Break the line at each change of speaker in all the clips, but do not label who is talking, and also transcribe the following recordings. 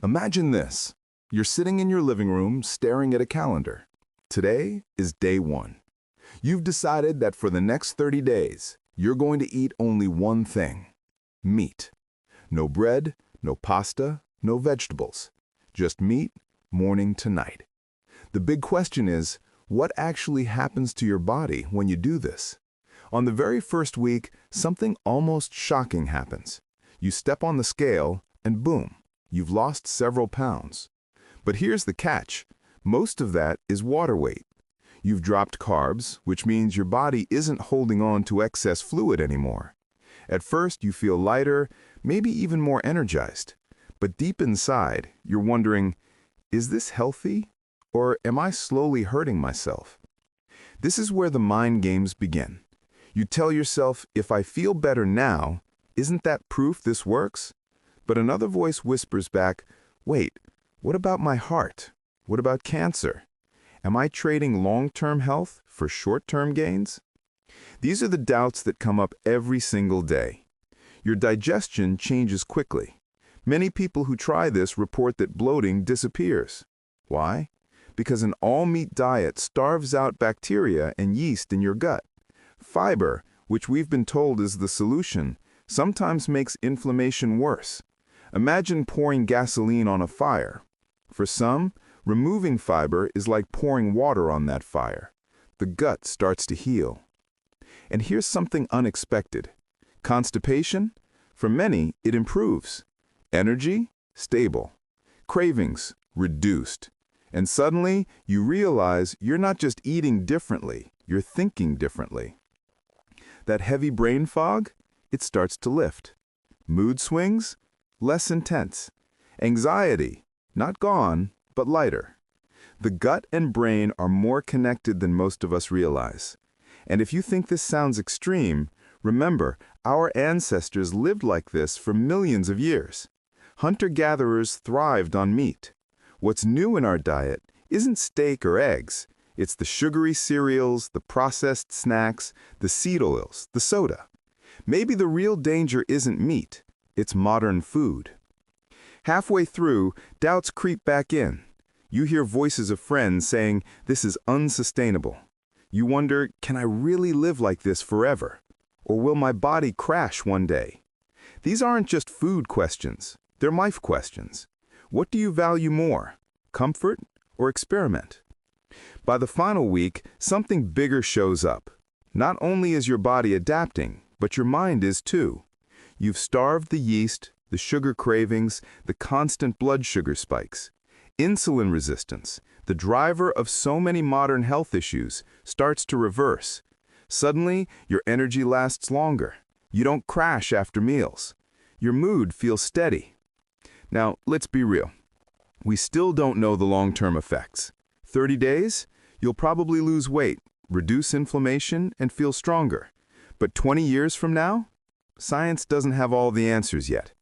Imagine this. You're sitting in your living room staring at a calendar. Today is day 1. You've decided that for the next 30 days, you're going to eat only one thing: meat. No bread, no pasta, no vegetables. Just meat, morning to night. The big question is, what actually happens to your body when you do this? On the very first week, something almost shocking happens. You step on the scale, and boom, you've lost several pounds. But here's the catch. Most of that is water weight. You've dropped carbs, which means your body isn't holding on to excess fluid anymore. At first, you feel lighter, maybe even more energized. But deep inside, you're wondering, is this healthy? Or am I slowly hurting myself? This is where the mind games begin. You tell yourself, if I feel better now, isn't that proof this works? But another voice whispers back, wait, what about my heart? What about cancer? Am I trading long-term health for short-term gains? These are the doubts that come up every single day. Your digestion changes quickly. Many people who try this report that bloating disappears. Why? Because an all-meat diet starves out bacteria and yeast in your gut. Fiber, which we've been told is the solution, sometimes makes inflammation worse. Imagine pouring gasoline on a fire. For some, removing fiber is like pouring water on that fire. The gut starts to heal. And here's something unexpected. Constipation? For many, it improves. Energy? Stable. Cravings? Reduced. And suddenly, you realize you're not just eating differently, you're thinking differently. That heavy brain fog? It starts to lift. Mood swings? Less intense. Anxiety? Not gone, but lighter. The gut and brain are more connected than most of us realize. And if you think this sounds extreme, remember, our ancestors lived like this for millions of years. Hunter-gatherers thrived on meat. What's new in our diet isn't steak or eggs. It's the sugary cereals, the processed snacks, the seed oils, the soda. Maybe the real danger isn't meat, it's modern food. Halfway through, doubts creep back in. You hear voices of friends saying, this is unsustainable. You wonder, can I really live like this forever? Or will my body crash one day? These aren't just food questions, they're life questions. What do you value more, comfort or experiment? By the final week, something bigger shows up. Not only is your body adapting, but your mind is too. You've starved the yeast, the sugar cravings, the constant blood sugar spikes. Insulin resistance, the driver of so many modern health issues, starts to reverse. Suddenly, your energy lasts longer. You don't crash after meals. Your mood feels steady. Now, let's be real. We still don't know the long-term effects. 30 days? You'll probably lose weight, reduce inflammation, and feel stronger. But 20 years from now? Science doesn't have all the answers yet.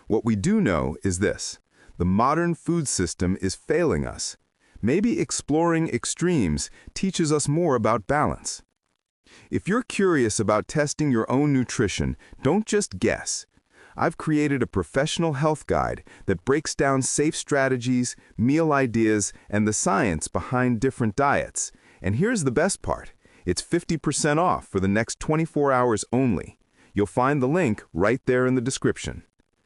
What we do know is this: the modern food system is failing us. Maybe exploring extremes teaches us more about balance. If you're curious about testing your own nutrition, don't just guess. I've created a professional health guide that breaks down safe strategies, meal ideas, and the science behind different diets. And here's the best part. It's 50% off for the next 24 hours only. You'll find the link right there in the description.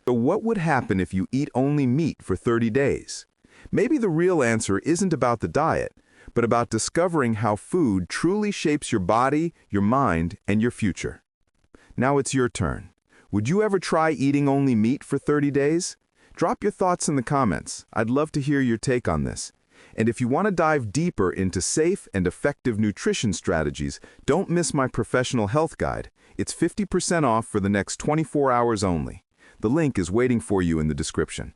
So what would happen if you eat only meat for 30 days? Maybe the real answer isn't about the diet, but about discovering how food truly shapes your body, your mind, and your future. Now it's your turn. Would you ever try eating only meat for 30 days? Drop your thoughts in the comments. I'd love to hear your take on this. And if you want to dive deeper into safe and effective nutrition strategies, don't miss my professional health guide. It's 50% off for the next 24 hours only. The link is waiting for you in the description.